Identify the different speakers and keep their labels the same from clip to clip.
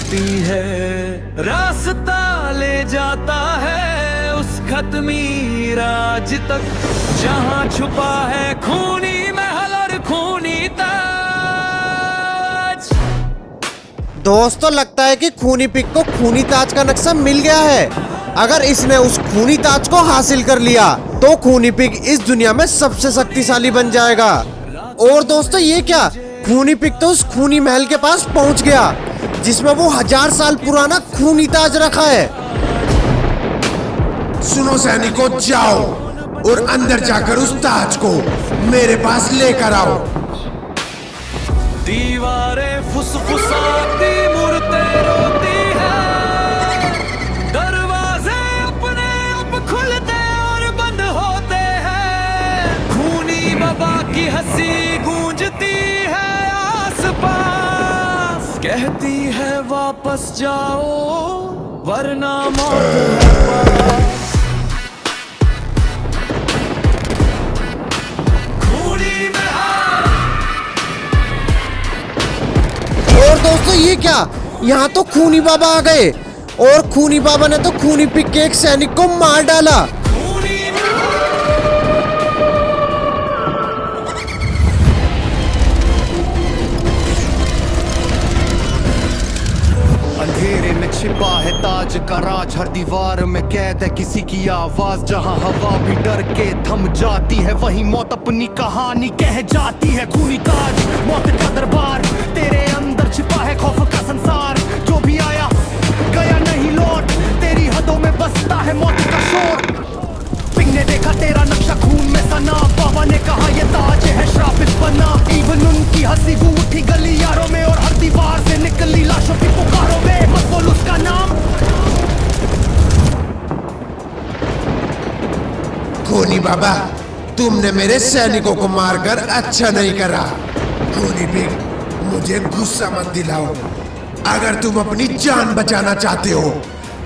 Speaker 1: होती है, रास्ता ले जाता है उस खत्मी राज तक, जहां छुपा है खूनी महल और खूनी ताज।
Speaker 2: दोस्तों लगता है कि खूनी पिग को खूनी ताज का नक्शा मिल गया है। अगर इसने उस खूनी ताज को हासिल कर लिया तो खूनी पिग इस दुनिया में सबसे शक्तिशाली बन जाएगा। और दोस्तों ये क्या, खूनी पिग तो उस खूनी महल के पास पहुंच गया जिसमें वो 1000 साल पुराना खूनी ताज रखा है।
Speaker 3: सुनो सैनिकों, जाओ और अंदर जाकर उस ताज को मेरे पास लेकर आओ।
Speaker 1: दीवारें फुसफुसाती मूर्तें रोती हैं, दरवाजे अपने आप खुलते और बंद होते हैं, खूनी बाबा की हंसी गूंजती है आसपास, कहती है वापस जाओ वरना मौत है पास।
Speaker 2: और दोस्तों ये क्या, यहाँ तो खूनी बाबा आ गए और खूनी बाबा ने तो खूनी पिग के एक सैनिक को मार डाला।
Speaker 4: अंधेरे में छिपा है ताज का राज, हर दीवार में कैद है किसी की आवाज, जहां हवा भी डर के थम जाती है वहीं मौत अपनी कहानी कह जाती है। खूनी ताज, मौत का दरबार, तेरे अंदर छिपा है खौफ का संसार, जो भी आया गया नहीं लौट, तेरी हदों में बसता है मौत का शोर। पिग ने देखा तेरा नक्शा खून में सना, बाबा ने कहा ये ताज है श्रापित बना, इवन उनकी हंसी गूंज उठी गलियारों में और हर दीवार से निकली लाशों की पुकारों में, मत बोल उसका नाम।
Speaker 3: खूनी बाबा, तुमने मेरे सैनिकों को मारकर अच्छा नहीं करा। खूनी पिग, मुझे गुस्सा मत दिलाओ। अगर तुम अपनी जान बचाना चाहते हो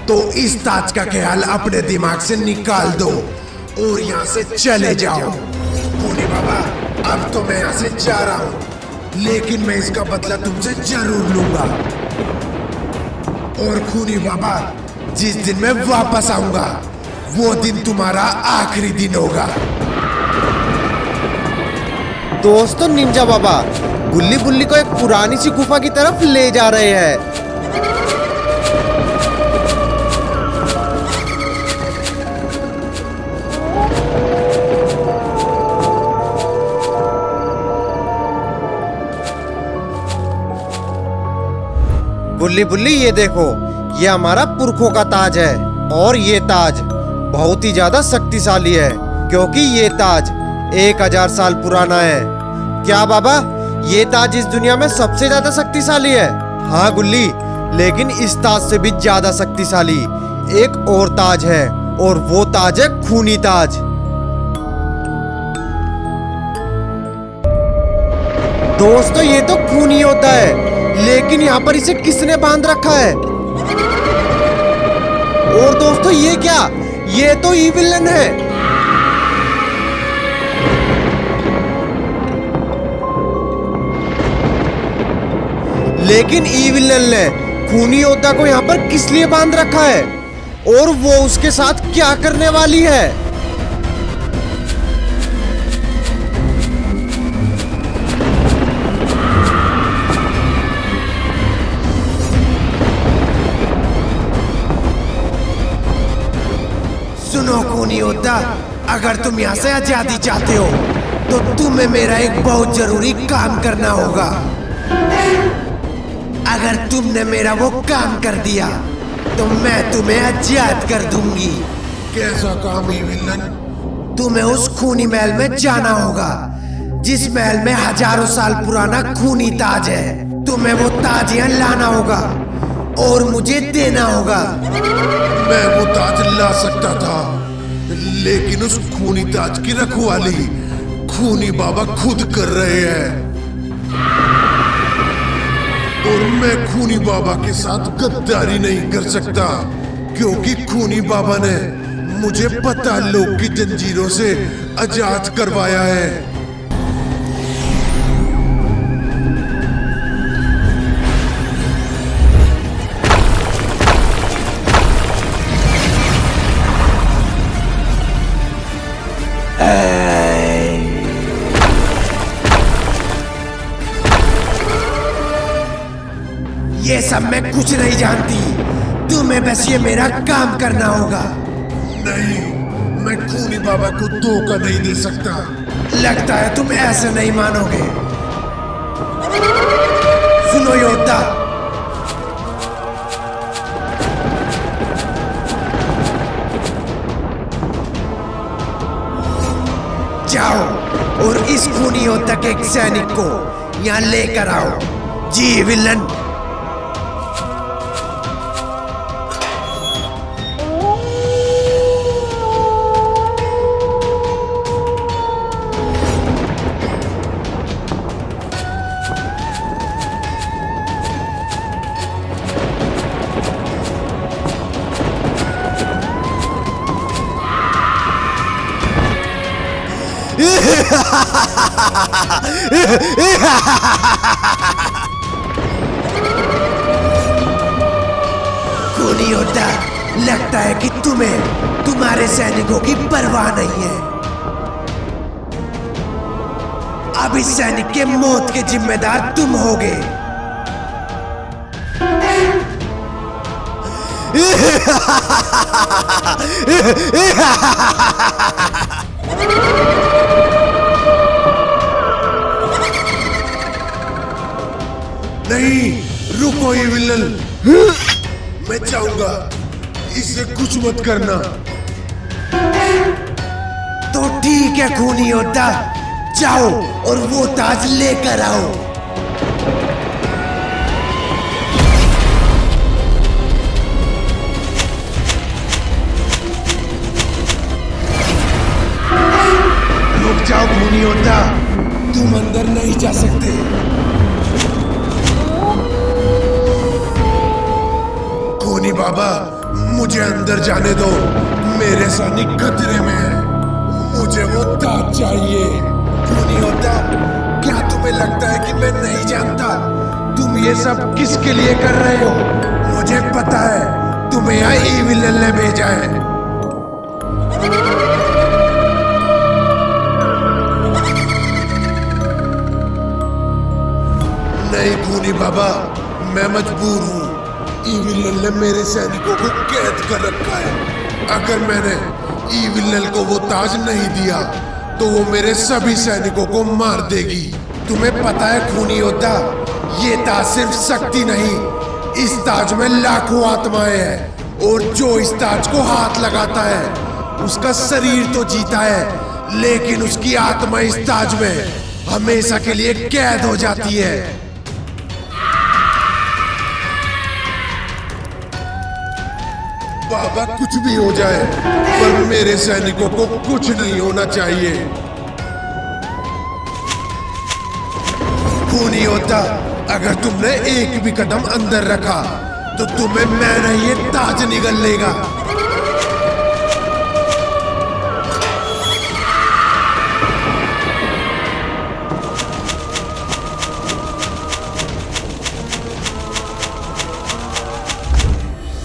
Speaker 3: तो इस ताज का ख्याल अपने दिमाग से निकाल दो और यहाँ से चले जाओ। खूनी बाबा, अब तो मैं यहाँ से जा रहा हूँ, लेकिन मैं इसका बदला तुमसे जरूर लूंगा। और खूनी बाबा, जिस दिन मैं वापस आऊंगा वो दिन तुम्हारा आखिरी दिन होगा।
Speaker 2: दोस्तों निंजा बाबा गुल्ली बुल्ली को एक पुरानी सी गुफा की तरफ ले जा रहे हैं। गुल्ली बुल्ली ये देखो, ये हमारा पुरखों का ताज है और ये ताज बहुत ही ज्यादा शक्तिशाली है क्योंकि ये ताज 1000 साल पुराना है। क्या बाबा, ये ताज इस दुनिया में सबसे ज्यादा शक्तिशाली है? हाँ गुल्ली, लेकिन इस ताज से भी ज्यादा शक्तिशाली एक और ताज है और वो ताज है खूनी ताज। दोस्तों ये तो खूनी होता है, लेकिन यहाँ पर इसे किसने बांध रखा है? और दोस्तों ये क्या, ये तो ईविलन है। लेकिन ईविलन ने खूनी योद्धा को यहाँ पर किस लिए बांध रखा है और वो उसके साथ क्या करने वाली है?
Speaker 3: सुनो खूनी योद्धा, अगर तुम यहाँ से आजादी चाहते हो तो तुम्हें मेरा एक बहुत जरूरी काम करना होगा। अगर तुमने मेरा वो काम कर दिया तो मैं तुम्हें आजाद कर दूंगी। कैसा काम ईविलन? तुम्हें उस खूनी महल में जाना होगा जिस महल में हजारों साल पुराना खूनी ताज है। तुम्हें वो ताज यहाँ लाना होगा और मुझे देना होगा। मैं वो ताज ला सकता था, लेकिन उस खूनी ताज की रखवाली खूनी बाबा खुद कर रहे हैं और मैं खूनी बाबा के साथ गद्दारी नहीं कर सकता क्योंकि खूनी बाबा ने मुझे पता लोग की जंजीरों से आजाद करवाया है। ये सब मैं कुछ नहीं जानती। तुम्हें बस ये मेरा काम करना होगा।
Speaker 5: नहीं, मैं खूनी बाबा को धोखा नहीं दे सकता।
Speaker 3: लगता है तुम ऐसे नहीं मानोगे। सुनो योद्धा, जाओ और इस खूनी योद्धा के एक सैनिक को यहाँ लेकर आओ। जी विलन। खूनी योद्धा, लगता है कि तुम्हें तुम्हारे सैनिकों की परवाह नहीं है। अब इस सैनिक के मौत के जिम्मेदार तुम होगे।
Speaker 5: नहीं, रुको ये विलन। मैं चाहूंगा, इसे कुछ मत करना।
Speaker 3: तो ठीक है खूनी योद्धा, जाओ और वो ताज लेकर आओ।
Speaker 5: रुक जाओ खूनी योद्धा, तुम अंदर नहीं जा सकते। खूनी बाबा, मुझे अंदर जाने दो। मेरे सैनिक खतरे में है। मुझे वो ताज चाहिए। खूनी योद्धा, क्या तुम्हें लगता है कि मैं नहीं जानता तुम ये सब किसके लिए कर रहे हो? मुझे पता है तुम्हें यहाँ ईविल ने भेजा है। नहीं खूनी बाबा, मैं मजबूर हूँ। ईविल ने मेरे सैनिकों को कैद कर रखा है। अगर मैंने ईविल को वो ताज नहीं दिया तो वो मेरे सभी सैनिकों को मार देगी। तुम्हें पता है खूनी योद्धा, ये ताज सिर्फ शक्ति नहीं, इस ताज में लाखों आत्माएं हैं और जो इस ताज को हाथ लगाता है उसका शरीर तो जीता है, लेकिन उसकी आत्मा इस ताज में हमेशा के लिए कैद हो जाती है। बाबा, कुछ भी हो जाए पर मेरे सैनिकों को कुछ नहीं होना चाहिए। खूनी योद्धा, अगर तुमने एक भी कदम अंदर रखा तो तुम्हें मैं नहीं, ये ताज निगल लेगा।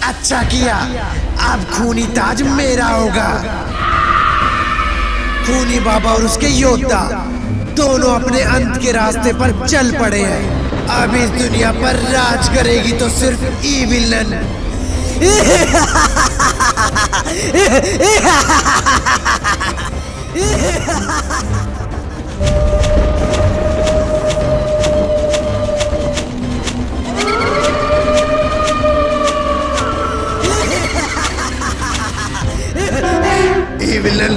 Speaker 3: अच्छा किया, अब खूनी ताज मेरा होगा। खूनी बाबा और उसके योद्धा दोनों अपने अंत के रास्ते पर चल पड़े हैं। अब इस दुनिया पर राज करेगी तो सिर्फ ईविलन।
Speaker 5: विलन,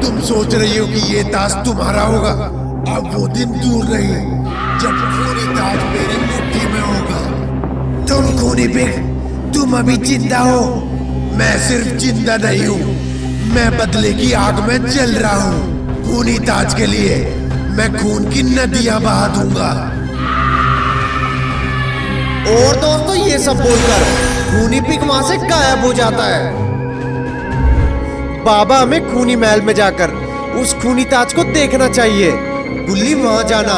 Speaker 5: तुम सोच रही हो कि ये ताज तुम्हारा होगा। अब वो दिन दूर नहीं जब खूनी ताज मेरी मुट्ठी में होगा।
Speaker 3: तुम खूनी पिग, तुम अभी जिंदा हो। मैं सिर्फ जिंदा नहीं हूँ, मैं बदले की आग में जल रहा हूँ। खूनी ताज के लिए मैं खून की नदियां बहा दूंगा।
Speaker 2: और दोस्तों, ये सब बोलकर खूनी पिग वहां से गायब हो जाता है। बाबा हमें खूनी महल में जाकर उस खूनी ताज को देखना चाहिए। गुल्ली, वहां जाना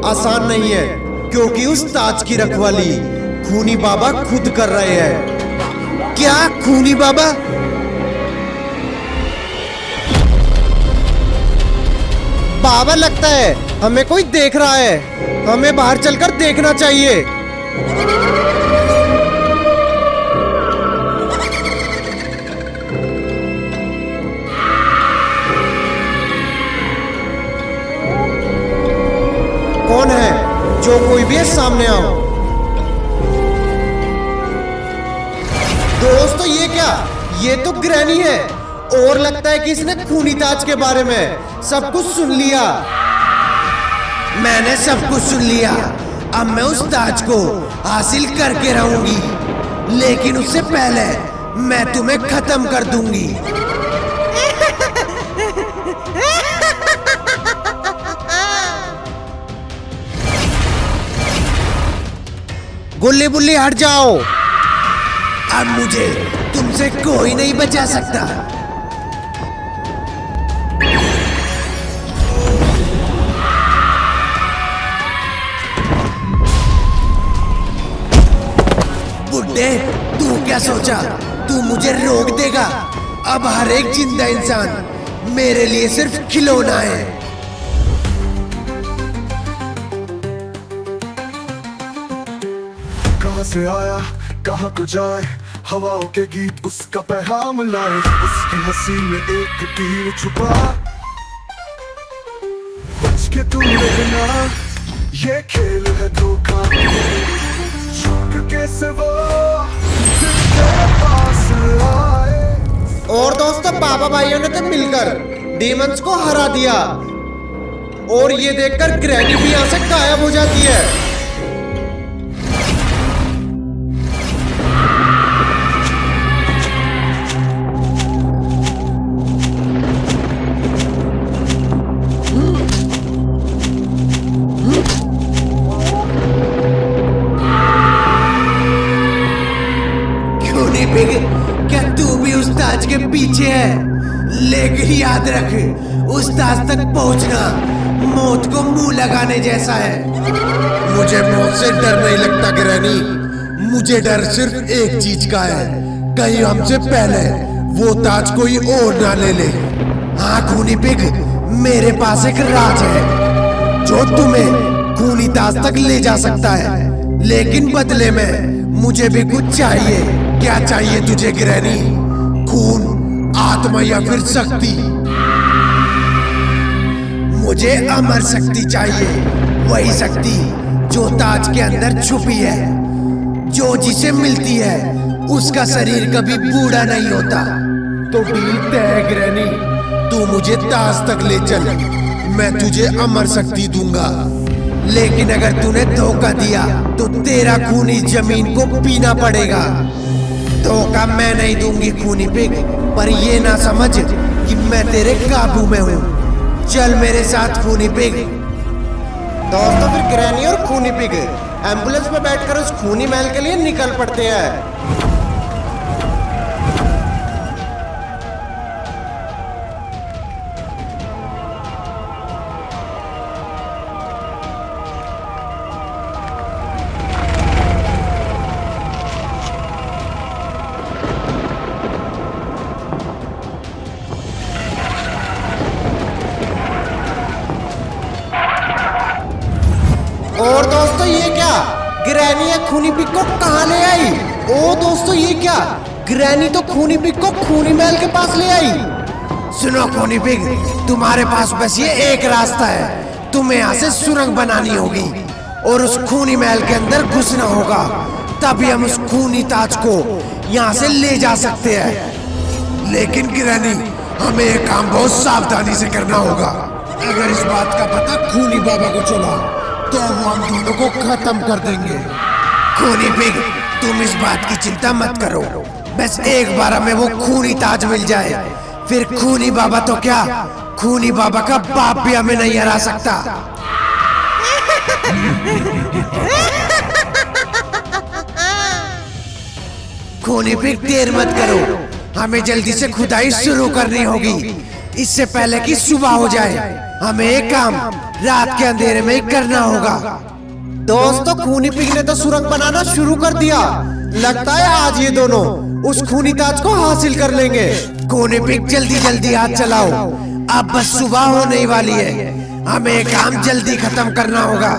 Speaker 2: आसान नहीं है क्योंकि उस ताज की रखवाली खूनी बाबा खुद कर रहे हैं।
Speaker 3: क्या खूनी बाबा?
Speaker 2: बाबा, लगता है हमें कोई देख रहा है। हमें बाहर चलकर देखना चाहिए। सामने आओ। दोस्तों ये क्या, ये तो ग्रैनी है और लगता है कि इसने खूनी ताज के बारे में सब कुछ सुन लिया।
Speaker 3: मैंने सब कुछ सुन लिया। अब मैं उस ताज को हासिल करके रहूंगी, लेकिन उससे पहले मैं तुम्हें खत्म कर दूंगी।
Speaker 2: गुल्ली बुल्ली हट जाओ।
Speaker 3: अब मुझे तुमसे कोई नहीं बचा सकता। बुड्ढे, तू क्या सोचा तू मुझे रोक देगा? अब हर एक जिंदा इंसान मेरे लिए सिर्फ खिलौना है।
Speaker 6: कहाँ से आया कहाँ को जाए, हवाओं के गीत उसका पैगाम लाए, उसकी हंसी में एक तीर छुपा। बच के तू रहना, ये खेल है धोखा, छुप के से वो दिल तेरे पास आए।
Speaker 2: और दोस्तों बाबा भाइयों ने तो मिलकर डीमंस को हरा दिया और ये देखकर ग्रैनी भी यहाँ से गायब हो जाती है।
Speaker 3: क्या तू भी उस ताज के पीछे है? लेकिन याद रख, उस ताज तक पहुंचना मौत को मुंह लगाने जैसा है।
Speaker 5: मुझे मौत से डर नहीं लगता ग्रैनी, मुझे डर सिर्फ एक चीज का है, कहीं हमसे पहले वो ताज कोई और ना ले ले।
Speaker 3: हाँ खूनी पिग, मेरे पास एक राज है जो तुम्हें खूनी ताज तक ले जा सकता है, लेकिन बदले में मुझे भी कुछ चाहिए।
Speaker 5: क्या चाहिए तुझे ग्रैनी? खून, आत्मा या फिर शक्ति?
Speaker 3: मुझे अमर शक्ति चाहिए, वही शक्ति जो ताज के अंदर छुपी है, जो जिसे मिलती है उसका शरीर कभी बूढ़ा नहीं होता।
Speaker 5: तो डील तय है ग्रैनी, तू मुझे ताज तक ले चल, मैं तुझे अमर शक्ति दूंगा।
Speaker 3: लेकिन अगर तूने धोखा दिया तो तेरा खून इस जमीन को पीना पड़ेगा। धोखा मैं नहीं दूंगी खूनी पिग, पर ये ना समझ कि मैं तेरे काबू में हूँ। चल मेरे साथ खूनी पिग।
Speaker 2: दोस्तों फिर ग्रैनी और खूनी पिग एम्बुलेंस में बैठकर उस खूनी महल के लिए निकल पड़ते हैं। और दोस्तों ये क्या, ग्रैनी या खूनी पिग को कहाँ ले आई? ओ दोस्तों ये क्या, ग्रैनी तो खूनी पिग को खूनी महल के पास ले आई।
Speaker 3: सुनो खूनी पिग, तुम्हारे पास बस ये एक रास्ता है। तुम्हें यहाँ से सुरंग बनानी होगी और उस खूनी महल के अंदर घुसना होगा, तभी हम उस खूनी ताज को यहाँ से ले जा सकते हैं।
Speaker 5: लेकिन ग्रैनी, हमें ये काम बहुत सावधानी से करना होगा। अगर इस बात का पता खूनी बाबा को चला तो वो हम दोनों को खत्म कर देंगे।
Speaker 3: खूनी पिग, तुम इस बात की चिंता मत करो, बस एक बार हमें वो खूनी ताज मिल जाए, फिर खूनी बाबा तो क्या, खूनी बाबा का बाप भी हमें नहीं हरा सकता। खूनी पिग देर मत करो, हमें जल्दी से खुदाई शुरू करनी होगी, इससे पहले कि सुबह हो जाए। हमें एक काम रात के अंधेरे में ही करना होगा।
Speaker 2: दोस्तों खूनी पिग ने तो सुरंग बनाना शुरू कर दिया, लगता है आज ये दोनों उस खूनी ताज को हासिल कर लेंगे।
Speaker 3: खूनी पिग जल्दी जल्दी हाथ चलाओ, अब बस सुबह होने ही वाली है, हमें ये काम जल्दी खत्म करना होगा।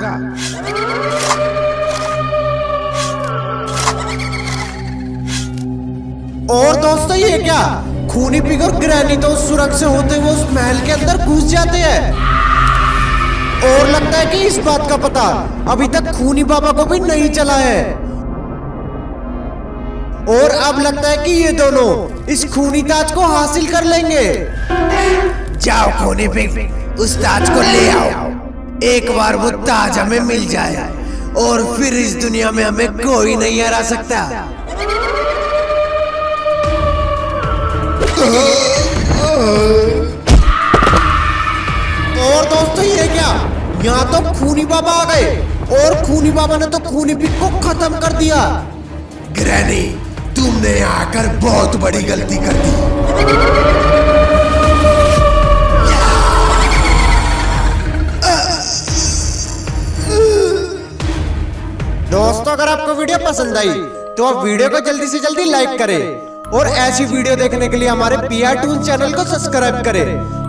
Speaker 2: और दोस्तों ये क्या, खूनी पिग और ग्रैनी तो उस सुरंग से होते हुए उस महल के अंदर घुस जाते हैं। और लगता है कि इस बात का पता अभी तक खूनी बाबा को भी नहीं चला है। और अब लगता है कि ये दोनों इस खूनी ताज को हासिल कर लेंगे।
Speaker 3: जाओ खूनी पिग, उस ताज को ले आओ। एक बार वो ताज हमें मिल जाए और फिर इस दुनिया में हमें कोई नहीं हरा सकता।
Speaker 2: और दोस्तों ये क्या, यहाँ तो खूनी बाबा आ गए और खूनी बाबा ने तो खूनी पिग को खत्म कर दिया।
Speaker 3: ग्रैनी, तुमने आकर बहुत बड़ी गलती कर दी।
Speaker 2: दोस्तों अगर आपको वीडियो पसंद आई तो आप वीडियो को जल्दी से जल्दी लाइक करें और ऐसी वीडियो देखने के लिए हमारे PR Toons चैनल को सब्सक्राइब करें।